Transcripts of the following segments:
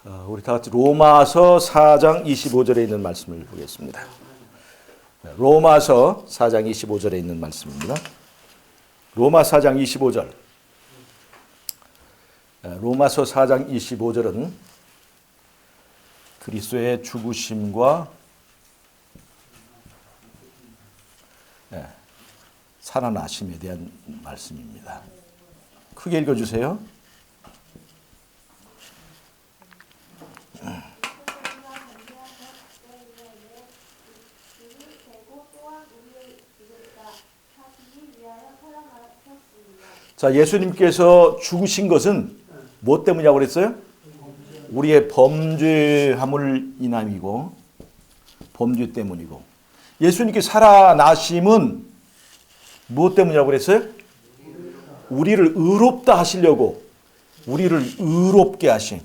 우리 다 같이 로마서 4장 25절에 있는 말씀을 보겠습니다. 로마서 4장 25절에 있는 말씀입니다. 로마 4장 25절. 로마서 4장 25절은 그리스도의 죽으심과 살아나심에 대한 말씀입니다. 크게 읽어주세요. 자, 예수님께서 죽으신 것은 뭐 때문이라고 그랬어요? 우리의 범죄함을 인함이고 범죄 때문이고, 예수님께 살아나심은 무엇 때문이라고 그랬어요? 우리를 의롭다 하시려고, 우리를 의롭게 하신.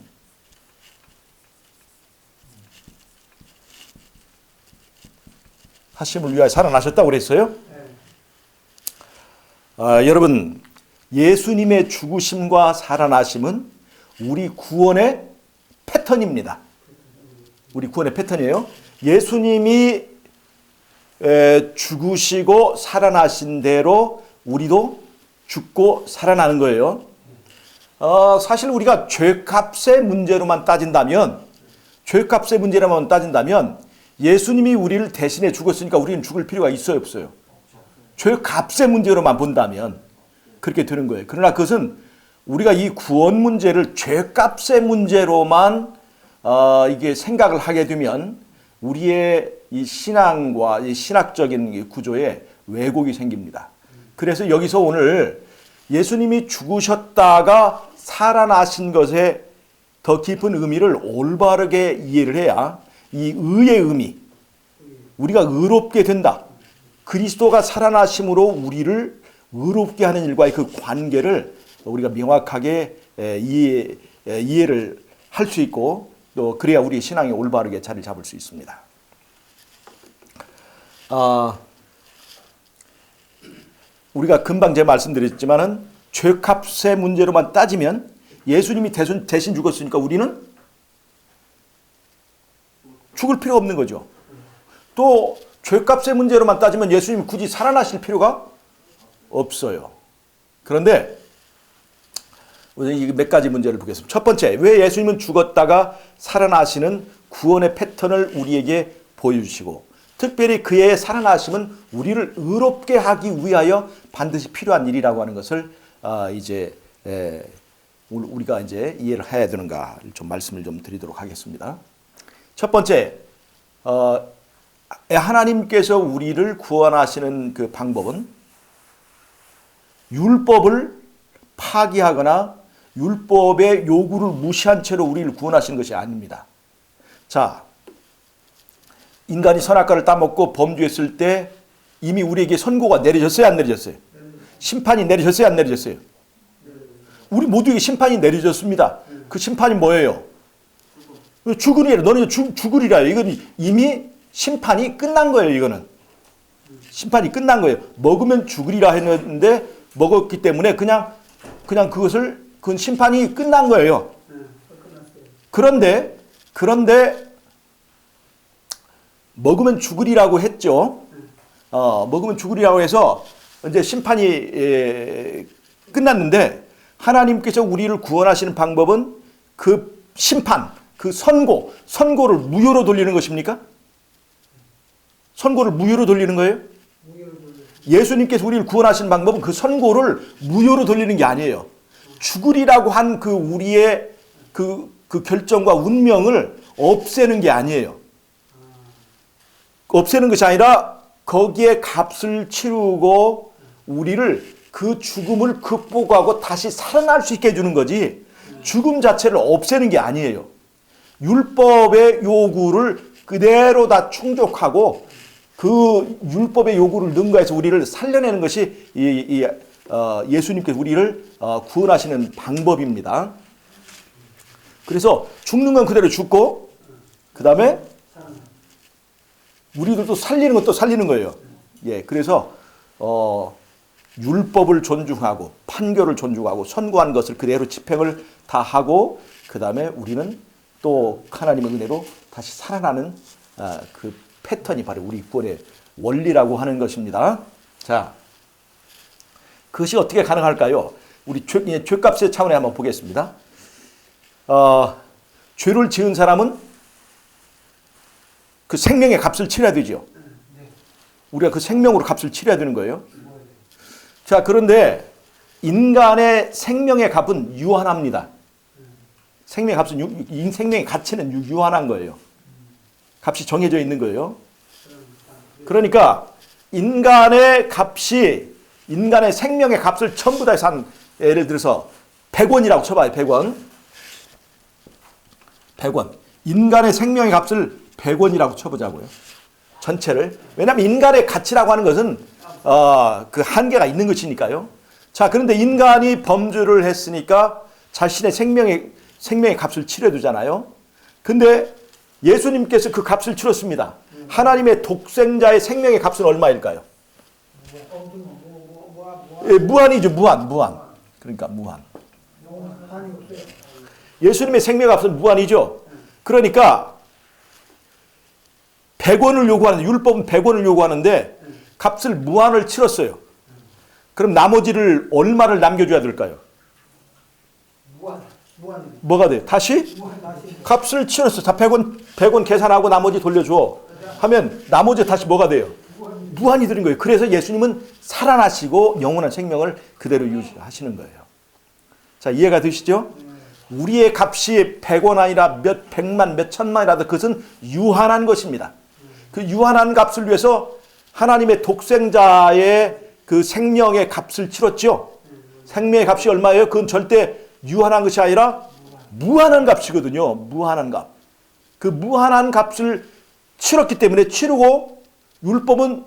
하심을 위하여 살아나셨다고 그랬어요? 여러분, 예수님의 죽으심과 살아나심은 우리 구원의 패턴입니다. 우리 구원의 패턴이에요. 예수님이 죽으시고 살아나신 대로 우리도 죽고 살아나는 거예요. 사실 우리가 죄값의 문제로만 따진다면, 예수님이 우리를 대신해 죽었으니까 우리는 죽을 필요가 있어요, 없어요? 죄값의 문제로만 본다면 그렇게 되는 거예요. 그러나 그것은 우리가 이 구원 문제를 죄값의 문제로만 이게 생각을 하게 되면 우리의 이 신앙과 이 신학적인 구조에 왜곡이 생깁니다. 그래서 여기서 오늘 예수님이 죽으셨다가 살아나신 것에 더 깊은 의미를 올바르게 이해를 해야 이 의의 의미, 우리가 의롭게 된다, 그리스도가 살아나심으로 우리를 의롭게 하는 일과의 그 관계를 우리가 명확하게 이해를 할 수 있고, 또 그래야 우리 신앙이 올바르게 자리를 잡을 수 있습니다. 우리가 금방 제가 말씀드렸지만은 죄값의 문제로만 따지면 예수님이 대신 죽었으니까 우리는 죽을 필요가 없는 거죠. 또 죄값의 문제로만 따지면 예수님이 굳이 살아나실 필요가 없어요. 그런데 우리 몇 가지 문제를 보겠습니다. 첫 번째, 왜 예수님은 죽었다가 살아나시는 구원의 패턴을 우리에게 보여주시고, 특별히 그의 살아나심은 우리를 의롭게 하기 위하여 반드시 필요한 일이라고 하는 것을 우리가 이제 이해를 해야 되는가 좀 말씀을 좀 드리도록 하겠습니다. 첫 번째, 하나님께서 우리를 구원하시는 그 방법은 율법을 파기하거나 율법의 요구를 무시한 채로 우리를 구원하시는 것이 아닙니다. 자, 인간이 선악과를 따먹고 범죄했을 때 이미 우리에게 선고가 내려졌어요, 안 내려졌어요? 심판이 내려졌어요, 안 내려졌어요? 우리 모두에게 심판이 내려졌습니다. 그 심판이 뭐예요? 죽으리라. 너는 죽으리라. 이건 이미 심판이 끝난 거예요. 이거는 심판이 끝난 거예요. 먹으면 죽으리라 했는데 먹었기 때문에 그냥 그건 심판이 끝난 거예요. 그런데 먹으면 죽으리라고 했죠. 먹으면 죽으리라고 해서 이제 심판이 끝났는데, 하나님께서 우리를 구원하시는 방법은 그 심판, 그 선고를 무효로 돌리는 것입니까? 선고를 무효로 돌리는 거예요? 예수님께서 우리를 구원하시는 방법은 그 선고를 무효로 돌리는 게 아니에요. 죽으리라고 한 그 우리의 그 결정과 운명을 없애는 게 아니에요. 없애는 것이 아니라 거기에 값을 치르고 우리를 그 죽음을 극복하고 다시 살아날 수 있게 해주는 거지, 죽음 자체를 없애는 게 아니에요. 율법의 요구를 그대로 다 충족하고 그 율법의 요구를 능가해서 우리를 살려내는 것이 예수님께서 우리를 구원하시는 방법입니다. 그래서 죽는 건 그대로 죽고, 그 다음에 우리들도 살리는 건 또 살리는 거예요. 그래서 율법을 존중하고 판결을 존중하고 선고한 것을 그대로 집행을 다 하고, 그 다음에 우리는 또 하나님의 은혜로 다시 살아나는 그 패턴이 바로 우리 구원의 원리라고 하는 것입니다. 자, 그것이 어떻게 가능할까요? 우리 죄값의 차원에 한번 보겠습니다. 죄를 지은 사람은 그 생명의 값을 치러야 되죠. 우리가 그 생명으로 값을 치러야 되는 거예요. 자, 그런데 인간의 생명의 값은 유한합니다. 생명의 값은 생명의 가치는 유한한 거예요. 값이 정해져 있는 거예요. 그러니까 인간의 값이 인간의 생명의 값을 전부 다 해서 예를 들어서 100원이라고 쳐봐요. 100원. 100원. 인간의 생명의 값을 100원이라고 쳐보자고요. 전체를. 왜냐하면 인간의 가치라고 하는 것은 그 한계가 있는 것이니까요. 자, 그런데 인간이 범죄를 했으니까 자신의 생명의 값을 치러야 되잖아요. 근데 예수님께서 그 값을 치렀습니다. 하나님의 독생자의 생명의 값은 얼마일까요? 무한이죠. 무한. 그러니까 무한. 예수님의 생명의 값은 무한이죠. 그러니까 100원을 요구하는데, 율법은 100원을 요구하는데 값을 무한을 치렀어요. 그럼 나머지를 얼마를 남겨줘야 될까요? 뭐가 돼요? 다시? 값을 치렀어. 자, 100원 계산하고 나머지 돌려줘. 하면 나머지 다시 뭐가 돼요? 무한이 되는 거예요. 그래서 예수님은 살아나시고 영원한 생명을 그대로 유지하시는 거예요. 자, 이해가 되시죠? 우리의 값이 100원 아니라 몇 백만, 몇 천만이라도 그것은 유한한 것입니다. 그 유한한 값을 위해서 하나님의 독생자의 그 생명의 값을 치렀죠. 생명의 값이 얼마예요? 그건 절대 유한한 것이 아니라 무한한 값이거든요. 무한한 값. 그 무한한 값을 치렀기 때문에 치르고 율법은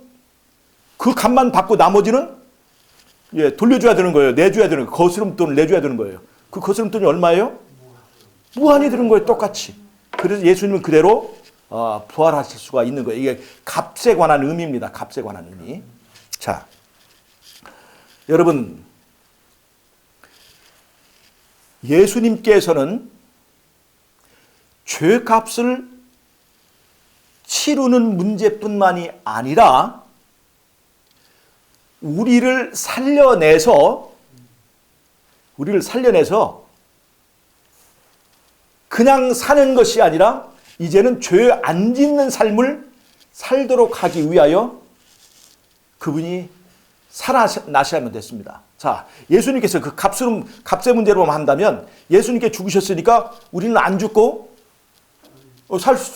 그 값만 받고 나머지는 돌려줘야 되는 거예요. 내줘야 되는 거예요. 거스름돈을 내줘야 되는 거예요. 그 거스름돈이 얼마예요? 무한이 되는 거예요. 똑같이. 그래서 예수님은 그대로 부활하실 수가 있는 거예요. 이게 값에 관한 의미입니다. 값에 관한 의미. 자, 여러분, 예수님께서는 죄값을 치르는 문제뿐만이 아니라 우리를 살려내서 그냥 사는 것이 아니라 이제는 죄 안 짓는 삶을 살도록 하기 위하여 그분이 살아나셔야만 됐습니다. 자, 예수님께서 그 값의 문제로 한다면 예수님께 죽으셨으니까 우리는 안 죽고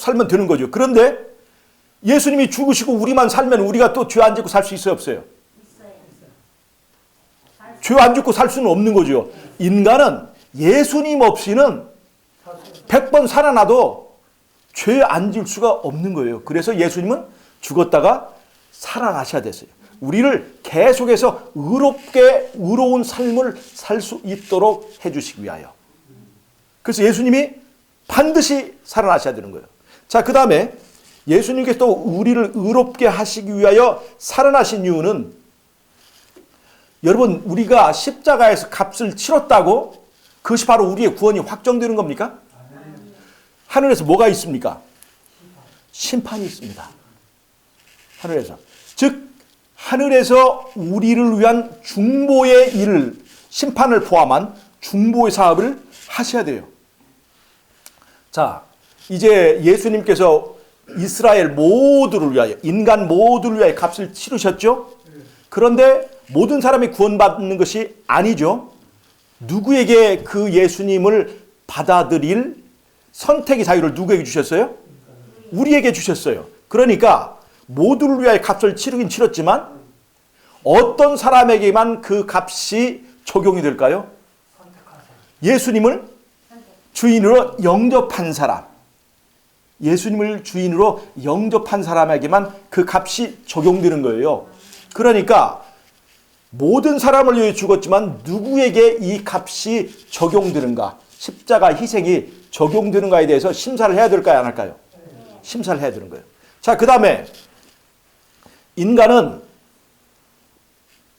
살면 되는 거죠. 그런데 예수님이 죽으시고 우리만 살면 우리가 또 죄 안 짓고 살 수 있어요, 없어요? 죄 안 짓고 살 수는 없는 거죠. 인간은 예수님 없이는 100번 살아나도 죄 안 질 수가 없는 거예요. 그래서 예수님은 죽었다가 살아나셔야 됐어요. 우리를 계속해서 의로운 삶을 살 수 있도록 해주시기 위하여. 그래서 예수님이 반드시 살아나셔야 되는 거예요. 자, 그 다음에 예수님께서 또 우리를 의롭게 하시기 위하여 살아나신 이유는, 여러분, 우리가 십자가에서 값을 치렀다고 그것이 바로 우리의 구원이 확정되는 겁니까? 하늘에서 뭐가 있습니까? 심판이 있습니다. 하늘에서. 즉 하늘에서 우리를 위한 중보의 일을, 심판을 포함한 중보의 사업을 하셔야 돼요. 자, 이제 예수님께서 이스라엘 모두를 위하여, 인간 모두를 위하여 값을 치르셨죠? 그런데 모든 사람이 구원받는 것이 아니죠. 누구에게 그 예수님을 받아들일 선택의 자유를 누구에게 주셨어요? 우리에게 주셨어요. 그러니까 모두를 위하여 값을 치르긴 치렀지만 어떤 사람에게만 그 값이 적용이 될까요? 예수님을 주인으로 영접한 사람. 예수님을 주인으로 영접한 사람에게만 그 값이 적용되는 거예요. 그러니까 모든 사람을 위해 죽었지만 누구에게 이 값이 적용되는가, 십자가 희생이 적용되는가에 대해서 심사를 해야 될까요, 안 할까요? 심사를 해야 되는 거예요. 자, 그 다음에 인간은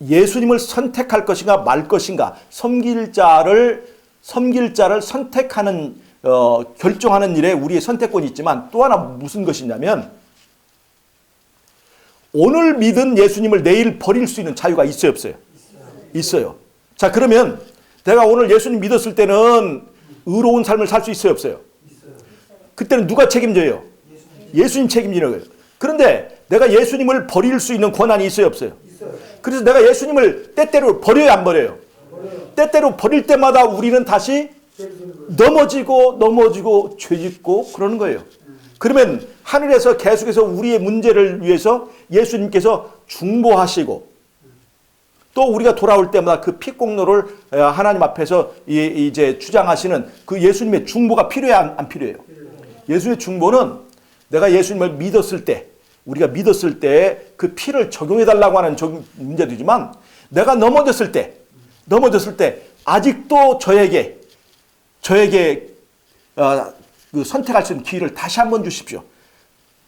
예수님을 선택할 것인가 말 것인가, 섬길 자를 선택하는 결정하는 일에 우리의 선택권이 있지만 또 하나 무슨 것이냐면 오늘 믿은 예수님을 내일 버릴 수 있는 자유가 있어요, 없어요? 있어요. 자, 그러면 내가 오늘 예수님 믿었을 때는 의로운 삶을 살 수 있어요, 없어요? 그때는 누가 책임져요? 예수님 책임지는 거예요. 그런데 내가 예수님을 버릴 수 있는 권한이 있어요, 없어요? 그래서 내가 예수님을 때때로 버려요, 안 버려요? 때때로 버릴 때마다 우리는 다시 넘어지고 죄짓고 그러는 거예요. 그러면 하늘에서 계속해서 우리의 문제를 위해서 예수님께서 중보하시고 또 우리가 돌아올 때마다 그 피공로를 하나님 앞에서 이제 주장하시는 그 예수님의 중보가 필요해요, 안 필요해요? 예수님의 중보는 내가 예수님을 믿었을 때, 우리가 믿었을 때 그 피를 적용해달라고 하는 문제도지만 내가 넘어졌을 때 아직도 저에게 그 선택할 수 있는 기회를 다시 한번 주십시오.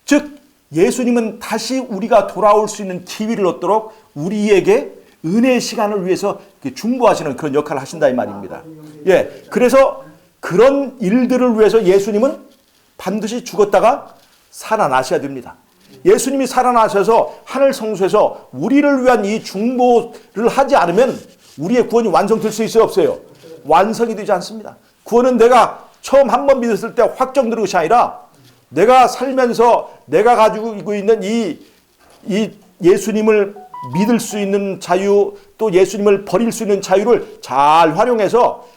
즉 예수님은 다시 우리가 돌아올 수 있는 기회를 얻도록 우리에게 은혜의 시간을 위해서 중보하시는 그런 역할을 하신다 이 말입니다. 예, 그래서 그런 일들을 위해서 예수님은 반드시 죽었다가 살아나셔야 됩니다. 예수님이 살아나셔서 하늘 성소에서 우리를 위한 이 중보를 하지 않으면 우리의 구원이 완성될 수 있어요, 없어요? 완성이 되지 않습니다. 구원은 내가 처음 한 번 믿었을 때 확정되는 것이 아니라 내가 살면서 내가 가지고 있는 이 예수님을 믿을 수 있는 자유, 또 예수님을 버릴 수 있는 자유를 잘 활용해서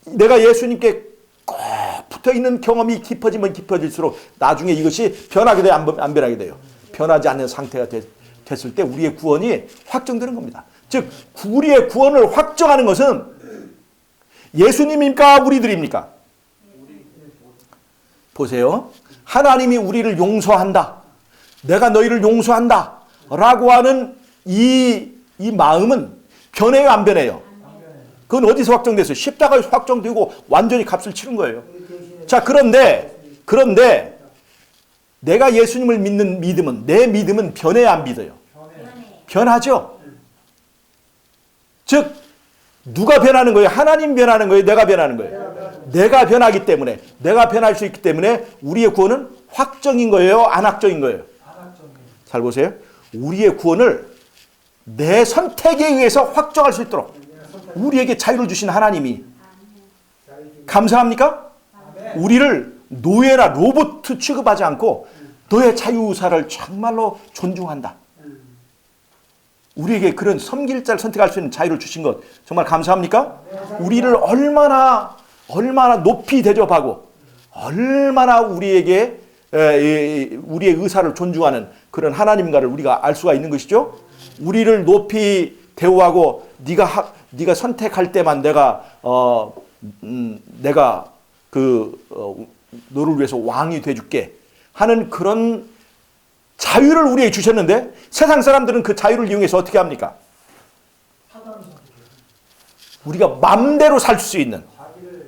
내가 예수님께 꼭 붙어있는 경험이 깊어지면 깊어질수록 나중에 이것이 변하게 돼요, 안 변하게 돼요? 변하지 않는 상태가 됐을 때 우리의 구원이 확정되는 겁니다. 즉 우리의 구원을 확정하는 것은 예수님입니까? 우리들입니까? 보세요. 하나님이 우리를 용서한다. 내가 너희를 용서한다. 라고 하는 이 마음은 변해요, 안 변해요? 그건 어디서 확정됐어요? 십자가에서 확정되고 완전히 값을 치른 거예요. 자, 그런데 내가 예수님을 믿는 믿음은, 내 믿음은 변해야 안 믿어요? 변하죠. 즉 누가 변하는 거예요? 하나님 변하는 거예요? 내가 변하는 거예요? 내가 변하기 때문에, 내가 변할 수 있기 때문에 우리의 구원은 확정인 거예요? 안 확정인 거예요? 잘 보세요. 우리의 구원을 내 선택에 의해서 확정할 수 있도록 우리에게 자유를 주신 하나님이 감사합니까? 우리를 노예나 로봇 취급하지 않고 너의 자유의사를 정말로 존중한다. 우리에게 그런 섬길 자를 선택할 수 있는 자유를 주신 것 정말 감사합니까? 우리를 얼마나 높이 대접하고 얼마나 우리에게 우리의 의사를 존중하는 그런 하나님과를 우리가 알 수가 있는 것이죠. 우리를 높이 대우하고 네가 선택할 때만 내가 너를 위해서 왕이 돼줄게 하는 그런 자유를 우리에게 주셨는데 세상 사람들은 그 자유를 이용해서 어떻게 합니까? 우리가 맘대로 살 수 있는,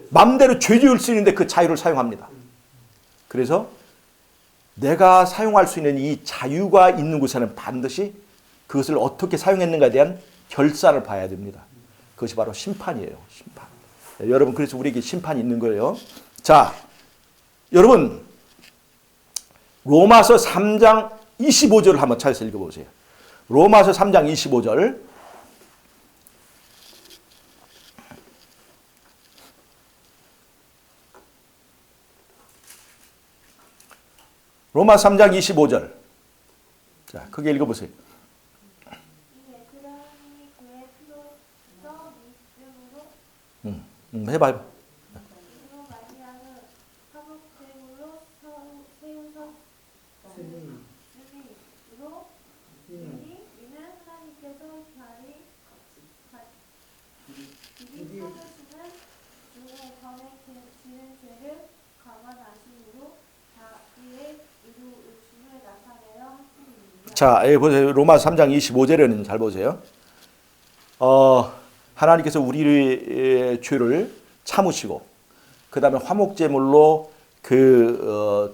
맘대로 죄 지을 수 있는데 그 자유를 사용합니다. 그래서 내가 사용할 수 있는 이 자유가 있는 곳에는 반드시 그것을 어떻게 사용했는가에 대한 결산을 봐야 됩니다. 그것이 바로 심판이에요. 심판. 여러분, 그래서 우리에게 심판이 있는 거예요. 자, 여러분 로마서 3장 25절을 한번 찾아서 읽어보세요. 로마서 3장 25절. 로마 3장 25절. 자, 크게 읽어보세요. 해봐요. 자, 보세요. 로마 3장 25절에는 잘 보세요. 하나님께서 우리의 죄를 참으시고 그 다음에 화목제물로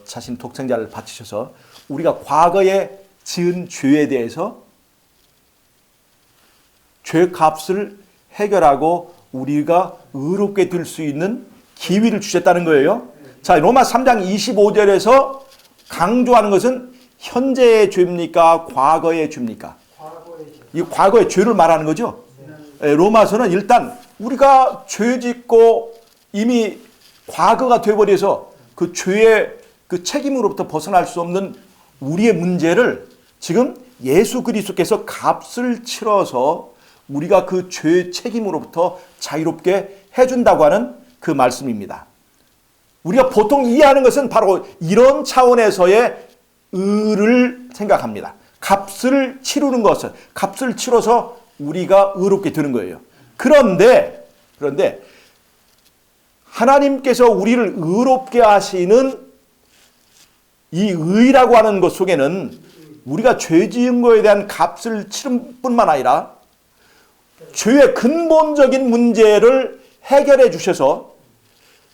자신 독생자를 바치셔서 우리가 과거에 지은 죄에 대해서 죄값을 해결하고 우리가 의롭게 될 수 있는 기회를 주셨다는 거예요. 자, 로마 3장 25절에서 강조하는 것은 현재의 죄입니까? 과거의 죄입니까? 이 과거의 죄를 말하는 거죠. 로마서는 일단 우리가 죄 짓고 이미 과거가 되어버려서 그 죄의 그 책임으로부터 벗어날 수 없는 우리의 문제를 지금 예수 그리스도께서 값을 치러서 우리가 그 죄의 책임으로부터 자유롭게 해준다고 하는 그 말씀입니다. 우리가 보통 이해하는 것은 바로 이런 차원에서의 의를 생각합니다. 값을 치르는 것은, 값을 치러서 우리가 의롭게 되는 거예요. 그런데 하나님께서 우리를 의롭게 하시는 이 의라고 하는 것 속에는 우리가 죄 지은 거에 대한 값을 치른 뿐만 아니라 죄의 근본적인 문제를 해결해 주셔서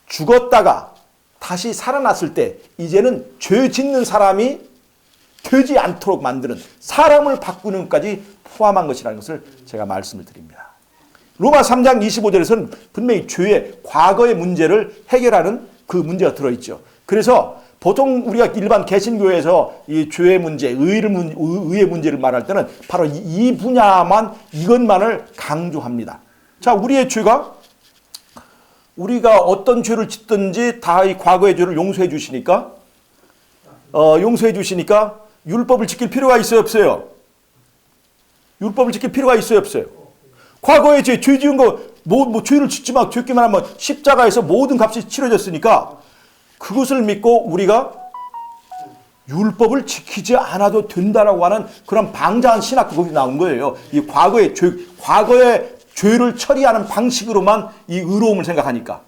죽었다가 다시 살아났을 때 이제는 죄 짓는 사람이 되지 않도록 만드는, 사람을 바꾸는 것까지 포함한 것이라는 것을 제가 말씀을 드립니다. 로마 3장 25절에서는 분명히 죄의 과거의 문제를 해결하는 그 문제가 들어있죠. 그래서 보통 우리가 일반 개신교에서 이 죄의 문제, 의의 문제를 말할 때는 바로 이 분야만, 이것만을 강조합니다. 자, 우리의 죄가, 우리가 어떤 죄를 짓든지 다 이 과거의 죄를 용서해 주시니까, 율법을 지킬 필요가 있어요, 없어요? 율법을 지킬 필요가 있어요, 없어요? 과거에 죄 지은 거, 죄를 짓지만 죄기만 하면 십자가에서 모든 값이 치러졌으니까 그것을 믿고 우리가 율법을 지키지 않아도 된다라고 하는 그런 방자한 신학도 거기 나온 거예요. 이 과거의 죄를 처리하는 방식으로만 이 의로움을 생각하니까.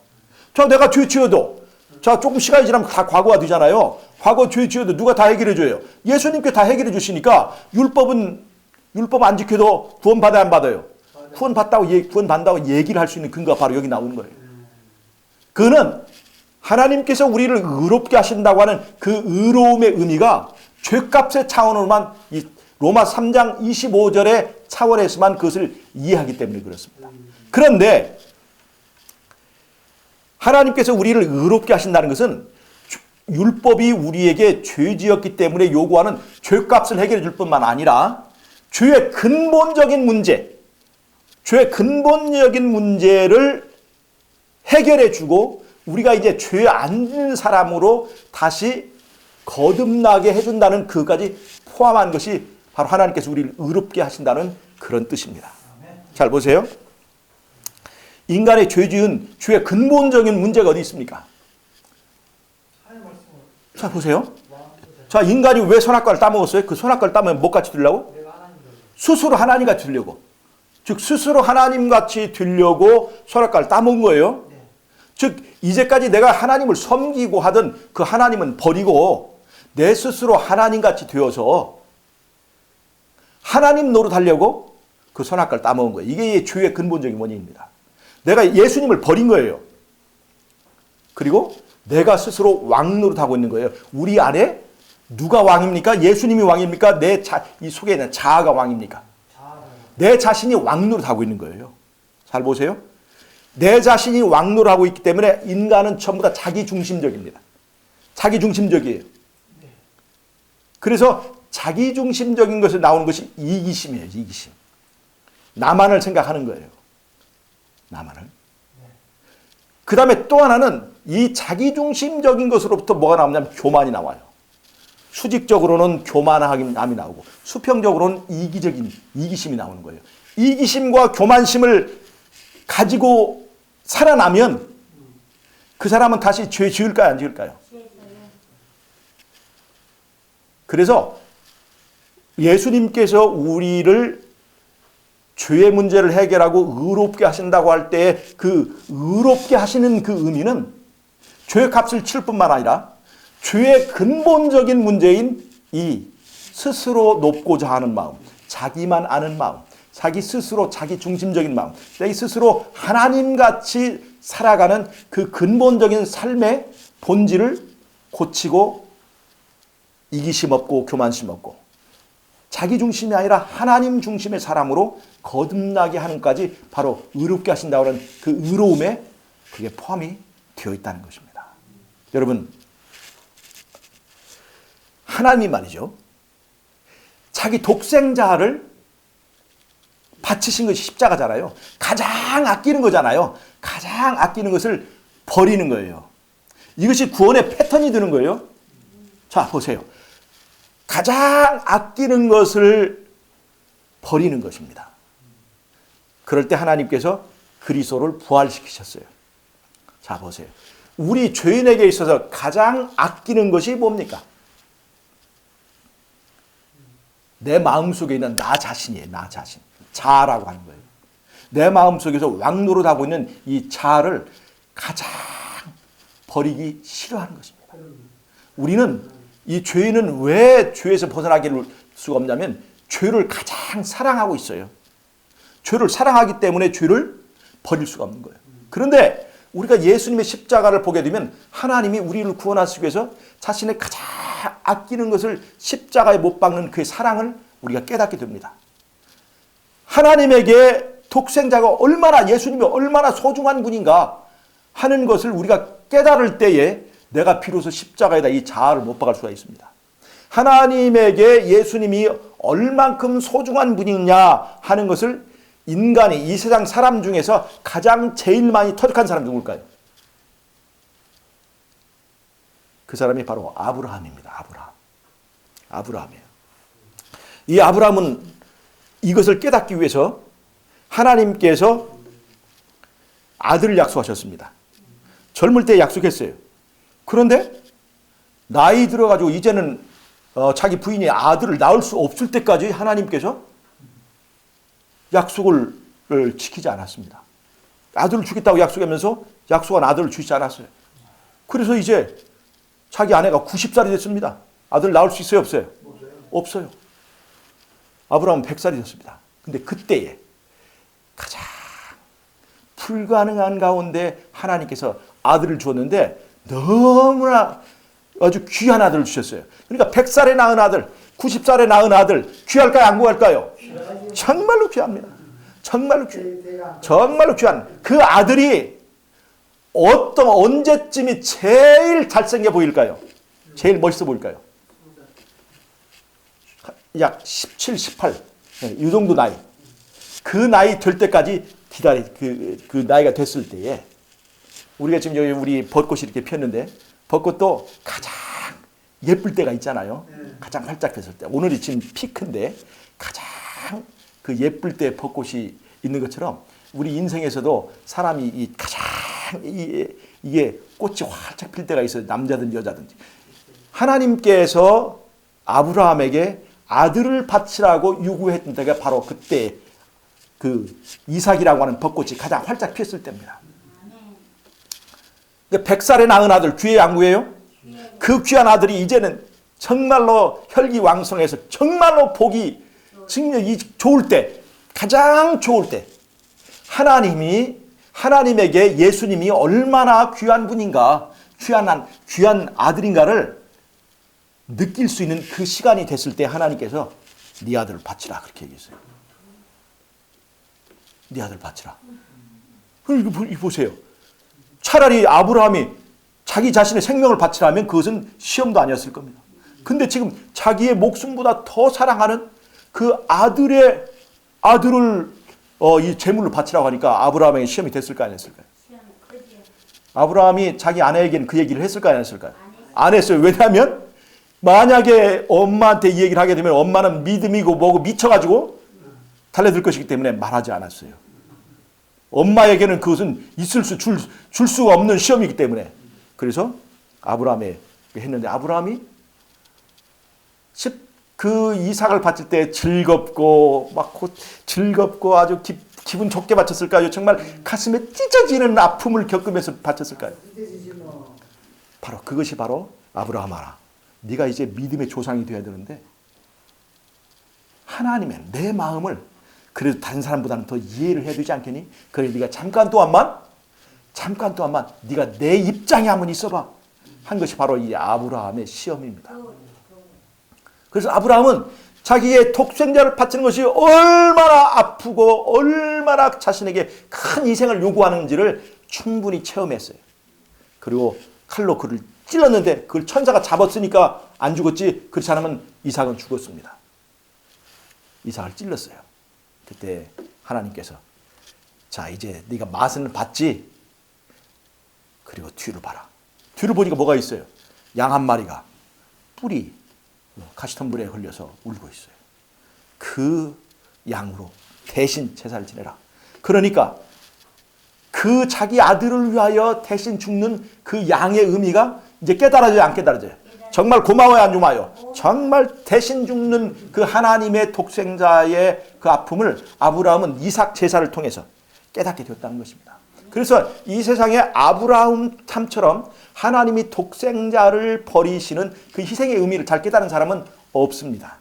자, 내가 죄 지어도, 자, 조금 시간이 지나면 다 과거가 되잖아요. 과거 죄 지어도 누가 다 해결해 줘요? 예수님께 다 해결해 주시니까 율법 안 지켜도 구원 받아야 안 받아요? 구원 받는다고 얘기를 할 수 있는 근거가 바로 여기 나오는 거예요. 그는 하나님께서 우리를 의롭게 하신다고 하는 그 의로움의 의미가 죄값의 차원으로만, 이 로마 3장 25절의 차원에서만 그것을 이해하기 때문에 그렇습니다. 그런데 하나님께서 우리를 의롭게 하신다는 것은 율법이 우리에게 죄 지었기 때문에 요구하는 죄값을 해결해 줄 뿐만 아니라 죄의 근본적인 문제를 해결해 주고 우리가 이제 죄 안 짓는 사람으로 다시 거듭나게 해준다는 그것까지 포함한 것이 바로 하나님께서 우리를 의롭게 하신다는 그런 뜻입니다. 잘 보세요. 인간의 죄 지은 죄의 근본적인 문제가 어디 있습니까? 자, 보세요. 자, 인간이 왜 선악과를 따먹었어요? 그 선악과를 따먹으면 뭐같이 되려고? 스스로 하나님같이 되려고. 즉 스스로 하나님같이 되려고 선악과를 따먹은 거예요. 즉 이제까지 내가 하나님을 섬기고 하던 그 하나님은 버리고 내 스스로 하나님같이 되어서 하나님 노릇하려고 그 선악과를 따먹은 거예요. 이게 죄의 근본적인 원인입니다. 내가 예수님을 버린 거예요. 그리고 내가 스스로 왕 노릇하고 있는 거예요. 우리 안에 누가 왕입니까? 예수님이 왕입니까? 이 속에 있는 자아가 왕입니까? 내 자신이 왕 노릇하고 있는 거예요. 잘 보세요. 내 자신이 왕 노릇하고 있기 때문에 인간은 전부 다 자기중심적입니다. 자기중심적이에요. 그래서 자기중심적인 것에 나오는 것이 이기심이에요. 이기심. 나만을 생각하는 거예요. 나만을. 그 다음에 또 하나는 이 자기중심적인 것으로부터 뭐가 나오냐면 교만이 나와요. 수직적으로는 교만함이 나오고 수평적으로는 이기심이 나오는 거예요. 이기심과 교만심을 가지고 살아나면 그 사람은 다시 죄 지을까요? 안 지을까요? 그래서 예수님께서 우리를 죄의 문제를 해결하고 의롭게 하신다고 할 때 그 의롭게 하시는 그 의미는 죄의 값을 치를 뿐만 아니라 죄의 근본적인 문제인 이 스스로 높고자 하는 마음, 자기만 아는 마음, 자기 스스로 자기 중심적인 마음, 내 스스로 하나님같이 살아가는 그 근본적인 삶의 본질을 고치고 이기심 없고 교만심 없고 자기 중심이 아니라 하나님 중심의 사람으로 거듭나게 하는까지 바로 의롭게 하신다고 하는 그 의로움에 그게 포함이 되어 있다는 것입니다. 여러분, 하나님이 말이죠, 자기 독생자를 바치신 것이 십자가잖아요. 가장 아끼는 거잖아요. 가장 아끼는 것을 버리는 거예요. 이것이 구원의 패턴이 되는 거예요. 자, 보세요. 가장 아끼는 것을 버리는 것입니다. 그럴 때 하나님께서 그리스도를 부활시키셨어요. 자, 보세요. 우리 죄인에게 있어서 가장 아끼는 것이 뭡니까? 내 마음속에 있는 나 자신이에요. 나 자신. 자아라고 하는 거예요. 내 마음속에서 왕노릇하고 있는 이 자아를 가장 버리기 싫어하는 것입니다. 우리는 이 죄인은 왜 죄에서 벗어나게 될 수가 없냐면 죄를 가장 사랑하고 있어요. 죄를 사랑하기 때문에 죄를 버릴 수가 없는 거예요. 그런데 우리가 예수님의 십자가를 보게 되면 하나님이 우리를 구원하시기 위해서 자신의 가장 아끼는 것을 십자가에 못 박는 그의 사랑을 우리가 깨닫게 됩니다. 하나님에게 독생자가 얼마나, 예수님이 얼마나 소중한 분인가 하는 것을 우리가 깨달을 때에 내가 비로소 십자가에다 이 자아를 못 박을 수가 있습니다. 하나님에게 예수님이 얼만큼 소중한 분이냐 하는 것을 인간이, 이 세상 사람 중에서 가장 제일 많이 터득한 사람이 누굴까요? 그 사람이 바로 아브라함입니다. 아브라함이에요. 이 아브라함은 이것을 깨닫기 위해서 하나님께서 아들을 약속하셨습니다. 젊을 때 약속했어요. 그런데 나이 들어가지고 이제는 자기 부인이 아들을 낳을 수 없을 때까지 하나님께서 약속을 지키지 않았습니다. 아들을 주겠다고 약속하면서 약속한 아들을 주지 않았어요. 그래서 이제 자기 아내가 90살이 됐습니다. 아들 낳을 수 있어요, 없어요? 없어요. 아브라함은 100살이 됐습니다. 근데 그때에 가장 불가능한 가운데 하나님께서 아들을 주었는데 너무나 아주 귀한 아들을 주셨어요. 그러니까 100살에 낳은 아들, 90살에 낳은 아들 귀할까요? 안 귀할까요? 정말로 귀합니다. 정말로 귀한 그 아들이 언제쯤이 제일 잘생겨 보일까요? 제일 멋있어 보일까요? 약 17, 18, 이 정도 나이. 그 나이 될 때까지 그 나이가 됐을 때에 우리가 지금 여기 우리 벚꽃이 이렇게 폈는데 벚꽃도 가장 예쁠 때가 있잖아요. 가장 활짝 폈을 때. 오늘이 지금 피크인데 가장 그 예쁠 때 벚꽃이 있는 것처럼 우리 인생에서도 사람이 가장 이게 꽃이 활짝 필 때가 있어요. 남자든지 여자든지. 하나님께서 아브라함에게 아들을 바치라고 요구했던 때가 바로 그때 그 이삭이라고 하는 벚꽃이 가장 활짝 피었을 때입니다. 100살에 낳은 아들 귀해요, 안 귀해요? 그 귀한 아들이 이제는 정말로 혈기왕성해서 정말로 복이 좋을 때, 가장 좋을 때 하나님에게 예수님이 얼마나 귀한 분인가, 귀한 아들인가를 느낄 수 있는 그 시간이 됐을 때 하나님께서 네 아들을 바치라 그렇게 얘기했어요. 네 아들 바치라. 이거 보세요. 차라리 아브라함이 자기 자신의 생명을 바치라면 그것은 시험도 아니었을 겁니다. 근데 지금 자기의 목숨보다 더 사랑하는 그 아들을 이 제물로 바치라고 하니까 아브라함에게 시험이 됐을까요, 안 했을까요? 아브라함이 자기 아내에게는 그 얘기를 했을까요, 안 했을까요? 안 했어요. 왜냐하면 만약에 엄마한테 이 얘기를 하게 되면 엄마는 믿음이고 뭐고 미쳐가지고 달려들 것이기 때문에 말하지 않았어요. 엄마에게는 그것은 줄 수가 없는 시험이기 때문에. 그래서 아브라함에 했는데 아브라함이 그 이삭을 바칠 때 즐겁고 아주 기분 좋게 바쳤을까요? 정말 가슴에 찢어지는 아픔을 겪으면서 바쳤을까요? 바로 그것이 바로 아브라함아, 네가 이제 믿음의 조상이 되어야 되는데 하나님의 내 마음을 그래도 다른 사람보다는 더 이해를 해야 되지 않겠니? 그래 네가 잠깐 동안만 네가 내 입장에 한번 있어봐 한 것이 바로 이 아브라함의 시험입니다. 그래서 아브라함은 자기의 독생자를 바치는 것이 얼마나 아프고 얼마나 자신에게 큰 희생을 요구하는지를 충분히 체험했어요. 그리고 칼로 그를 찔렀는데 그걸 천사가 잡았으니까 안 죽었지, 그렇지 않으면 이삭은 죽었습니다. 이삭을 찔렀어요. 그때 하나님께서 자, 이제 네가 맛은 봤지? 그리고 뒤를 봐라. 뒤를 보니까 뭐가 있어요? 양 한 마리가 뿔이 가시덤불에 걸려서 울고 있어요. 그 양으로 대신 제사를 지내라. 그러니까 그 자기 아들을 위하여 대신 죽는 그 양의 의미가 이제 깨달아져요, 안 깨달아져요? 정말 고마워요, 안 고마워요? 정말 대신 죽는 그 하나님의 독생자의 그 아픔을 아브라함은 이삭 제사를 통해서 깨닫게 되었다는 것입니다. 그래서 이 세상에 아브라함 참처럼 하나님이 독생자를 버리시는 그 희생의 의미를 잘 깨달은 사람은 없습니다.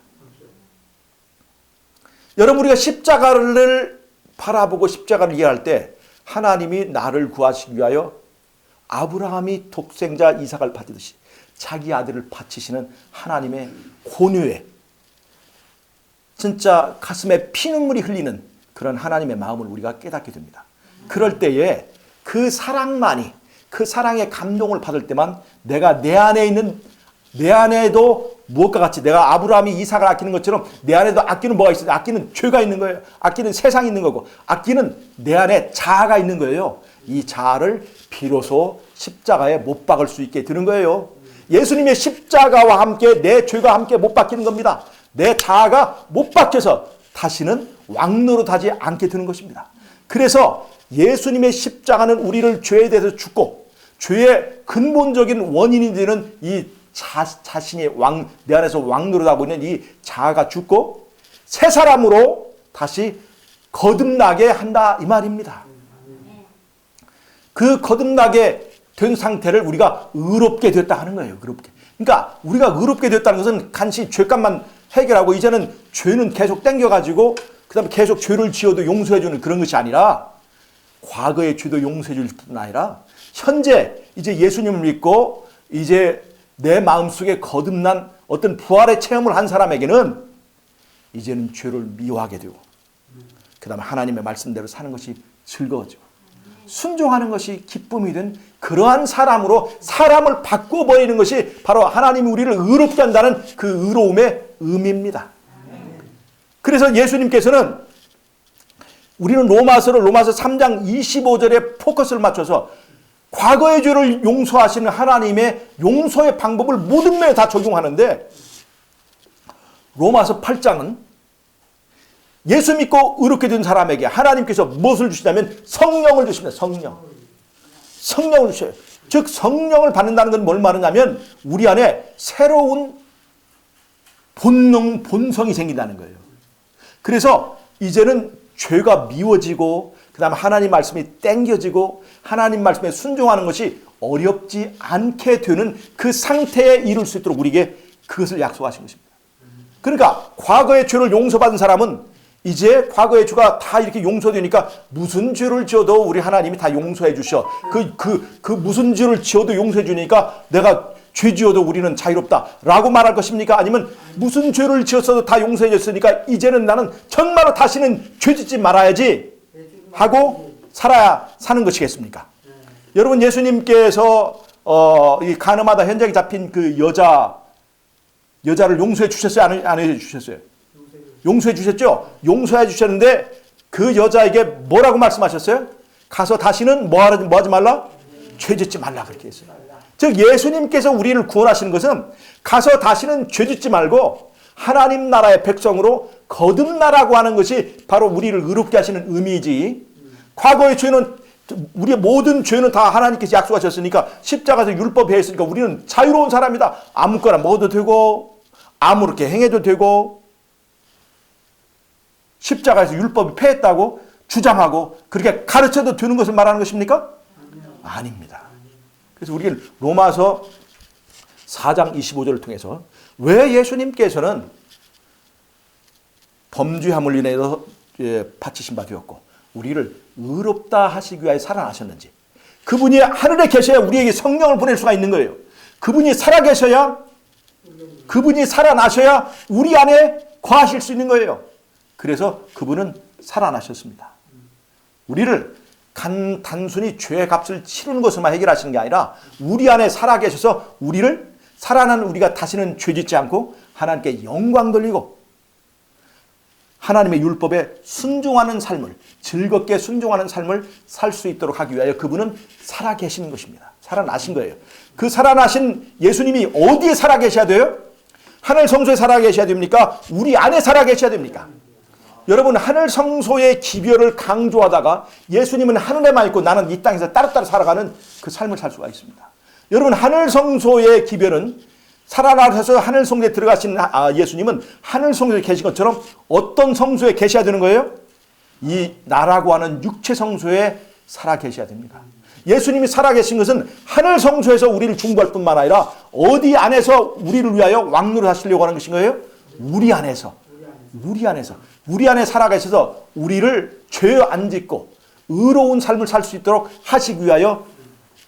여러분, 우리가 십자가를 바라보고 십자가를 이해할 때 하나님이 나를 구하시기 위하여 아브라함이 독생자 이삭을 바치듯이 자기 아들을 바치시는 하나님의 권유에 진짜 가슴에 피눈물이 흘리는 그런 하나님의 마음을 우리가 깨닫게 됩니다. 그럴 때에 그 사랑만이, 그 사랑의 감동을 받을 때만 내가 내 안에 있는, 내 안에도 무엇과 같이 내가 아브라함이 이삭을 아끼는 것처럼 내 안에도 아끼는 뭐가 있어요? 아끼는 죄가 있는 거예요. 아끼는 세상이 있는 거고, 아끼는 내 안에 자아가 있는 거예요. 이 자아를 비로소 십자가에 못 박을 수 있게 되는 거예요. 예수님의 십자가와 함께 내 죄가 함께 못 박히는 겁니다. 내 자아가 못 박혀서 다시는 왕노릇하지 않게 되는 것입니다. 그래서 예수님의 십자가는 우리를 죄에 대해서 죽고 죄의 근본적인 원인이 되는 이 자신이 내 안에서 왕노릇하고 있는 이 자아가 죽고 새 사람으로 다시 거듭나게 한다, 이 말입니다. 그 거듭나게 된 상태를 우리가 의롭게 됐다 하는 거예요. 의롭게. 그러니까 우리가 의롭게 됐다는 것은 간신히 죄값만 해결하고 이제는 죄는 계속 땡겨가지고 그 다음에 계속 죄를 지어도 용서해주는 그런 것이 아니라 과거의 죄도 용서해 줄 뿐 아니라 현재 이제 예수님을 믿고 이제 내 마음속에 거듭난 어떤 부활의 체험을 한 사람에게는 이제는 죄를 미워하게 되고 그 다음에 하나님의 말씀대로 사는 것이 즐거워지고 순종하는 것이 기쁨이 된 그러한 사람으로 사람을 바꿔버리는 것이 바로 하나님이 우리를 의롭게 한다는 그 의로움의 의미입니다. 그래서 예수님께서는 우리는 로마서 3장 25절에 포커스를 맞춰서 과거의 죄를 용서하시는 하나님의 용서의 방법을 모든 면에 다 적용하는데 로마서 8장은 예수 믿고 의롭게 된 사람에게 하나님께서 무엇을 주시냐면 성령을 주십니다. 성령을 주셔요. 즉 성령을 받는다는 건 뭘 말하냐면 우리 안에 새로운 본성이 생긴다는 거예요. 그래서 이제는 죄가 미워지고 그 다음에 하나님 말씀이 땡겨지고 하나님 말씀에 순종하는 것이 어렵지 않게 되는 그 상태에 이룰 수 있도록 우리에게 그것을 약속하신 것입니다. 그러니까 과거의 죄를 용서받은 사람은 이제 과거의 죄가 다 이렇게 용서되니까 무슨 죄를 지어도 우리 하나님이 다 용서해 주셔. 그 무슨 죄를 지어도 용서해 주니까 내가 죄 지어도 우리는 자유롭다라고 말할 것입니까? 아니면 무슨 죄를 지었어도 다 용서해 줬으니까 이제는 나는 정말로 다시는 죄 짓지 말아야지 하고 사는 것이겠습니까? 여러분 예수님께서 이 가늠하다 현장에 잡힌 그 여자를 용서해 주셨어요? 안 해 주셨어요? 용서해 주셨죠? 용서해 주셨는데 그 여자에게 뭐라고 말씀하셨어요? 가서 다시는 뭐 하지 말라? 죄 짓지 말라 그렇게 했어요. 즉 예수님께서 우리를 구원하시는 것은 가서 다시는 죄 짓지 말고 하나님 나라의 백성으로 거듭나라고 하는 것이 바로 우리를 의롭게 하시는 의미이지 과거의 죄는 우리의 모든 죄는 다 하나님께서 약속하셨으니까 십자가에서 율법에 했으니까 우리는 자유로운 사람이다. 아무거나 먹어도 되고 아무렇게 행해도 되고 십자가에서 율법이 폐했다고 주장하고 그렇게 가르쳐도 되는 것을 말하는 것입니까? 아닙니다. 그래서 우리는 로마서 4장 25절을 통해서 왜 예수님께서는 범죄함을 인해서 바치신 바 되었고 우리를 의롭다 하시기 위하여 살아나셨는지 그분이 하늘에 계셔야 우리에게 성령을 보낼 수가 있는 거예요. 그분이 살아계셔야 그분이 살아나셔야 우리 안에 거하실 수 있는 거예요. 그래서 그분은 살아나셨습니다. 우리를 단순히 죄의 값을 치르는 것을만 해결하시는 게 아니라 우리 안에 살아계셔서 살아난 우리가 다시는 죄짓지 않고 하나님께 영광 돌리고 하나님의 율법에 순종하는 삶을, 즐겁게 순종하는 삶을 살 수 있도록 하기 위하여 그분은 살아계시는 것입니다. 살아나신 거예요. 그 살아나신 예수님이 어디에 살아계셔야 돼요? 하늘 성소에 살아계셔야 됩니까? 우리 안에 살아계셔야 됩니까? 여러분, 하늘 성소의 기별을 강조하다가 예수님은 하늘에만 있고 나는 이 땅에서 따로따로 살아가는 그 삶을 살 수가 있습니다. 여러분, 하늘 성소의 기별은 살아나셔서 하늘 성소에 들어가신 예수님은 하늘 성소에 계신 것처럼 어떤 성소에 계셔야 되는 거예요? 이 나라고 하는 육체 성소에 살아계셔야 됩니다. 예수님이 살아계신 것은 하늘 성소에서 우리를 중보할 뿐만 아니라 어디 안에서 우리를 위하여 왕노릇 하시려고 하는 것인 거예요? 우리 안에서. 우리 안에 살아계셔서 우리를 죄 안 짓고 의로운 삶을 살 수 있도록 하시기 위하여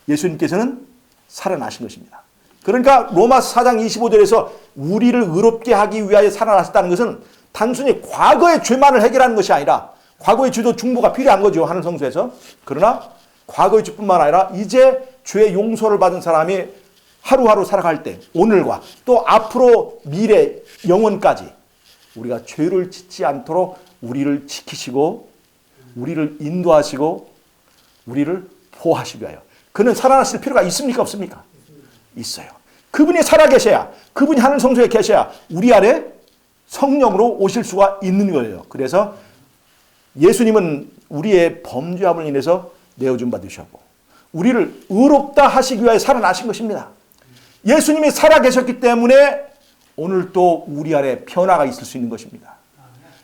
예수님께서는 살아나신 것입니다. 그러니까 로마서 4장 25절에서 우리를 의롭게 하기 위하여 살아나셨다는 것은 단순히 과거의 죄만을 해결하는 것이 아니라 과거의 죄도 중보가 필요한 거죠. 하늘 성소에서. 그러나 과거의 죄뿐만 아니라 이제 죄의 용서를 받은 사람이 하루하루 살아갈 때 오늘과 또 앞으로 미래 영원까지 우리가 죄를 짓지 않도록 우리를 지키시고 우리를 인도하시고 우리를 보호하시기 위하여 그는 살아나실 필요가 있습니까? 없습니까? 있어요. 그분이 살아계셔야, 그분이 하늘 성소에 계셔야 우리 안에 성령으로 오실 수가 있는 거예요. 그래서 예수님은 우리의 범죄함을 인해서 내어준 받으셨고 우리를 의롭다 하시기 위하여 살아나신 것입니다. 예수님이 살아계셨기 때문에 오늘 또 우리 안에 변화가 있을 수 있는 것입니다.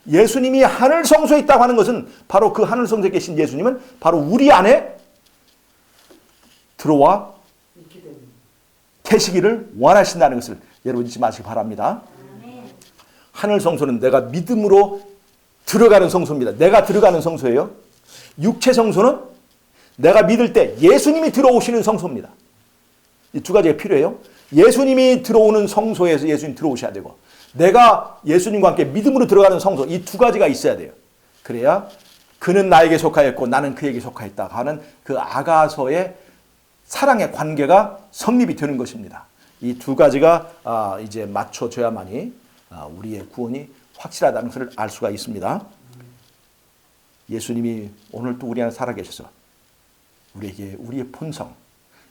예수님이 하늘 성소에 있다고 하는 것은 바로 그 하늘 성소에 계신 예수님은 바로 우리 안에 들어와 계시기를 원하신다는 것을 여러분 잊지 마시기 바랍니다. 하늘 성소는 내가 믿음으로 들어가는 성소입니다. 내가 들어가는 성소예요. 육체 성소는 내가 믿을 때 예수님이 들어오시는 성소입니다. 이 두 가지가 필요해요. 예수님이 들어오는 성소에서 예수님 들어오셔야 되고 내가 예수님과 함께 믿음으로 들어가는 성소, 이 두 가지가 있어야 돼요. 그래야 그는 나에게 속하였고 나는 그에게 속하였다 하는 그 아가서의 사랑의 관계가 성립이 되는 것입니다. 이 두 가지가 이제 맞춰져야만이 우리의 구원이 확실하다는 것을 알 수가 있습니다. 예수님이 오늘 또 우리 안에 살아계셔서 우리에게 우리의 본성,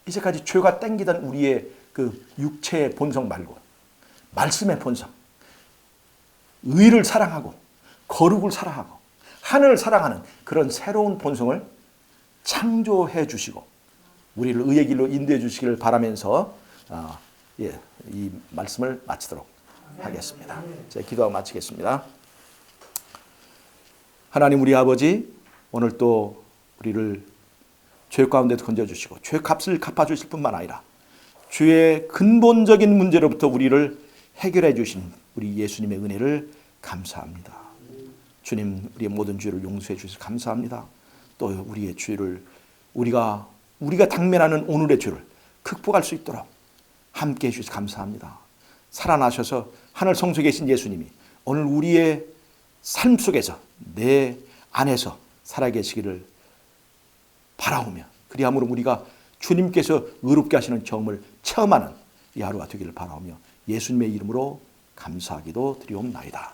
이제까지 죄가 땡기던 우리의 그 육체의 본성 말고 말씀의 본성, 의를 사랑하고 거룩을 사랑하고 하늘을 사랑하는 그런 새로운 본성을 창조해 주시고 우리를 의의 길로 인도해 주시기를 바라면서 이 말씀을 마치도록 하겠습니다. 제가 기도하고 마치겠습니다. 하나님 우리 아버지, 오늘 또 우리를 죄 가운데 건져주시고 죄 값을 갚아주실 뿐만 아니라 죄의 근본적인 문제로부터 우리를 해결해 주신 우리 예수님의 은혜를 감사합니다. 주님, 우리의 모든 죄를 용서해 주셔서 감사합니다. 또 우리의 죄를 우리가 당면하는 오늘의 죄를 극복할 수 있도록 함께 해주셔서 감사합니다. 살아나셔서 하늘 성소에 계신 예수님이 오늘 우리의 삶 속에서 내 안에서 살아계시기를 바라오며 그리함으로 우리가 주님께서 의롭게 하시는 경험을 체험하는 이 하루가 되기를 바라오며 예수님의 이름으로 감사하기도 드리옵나이다.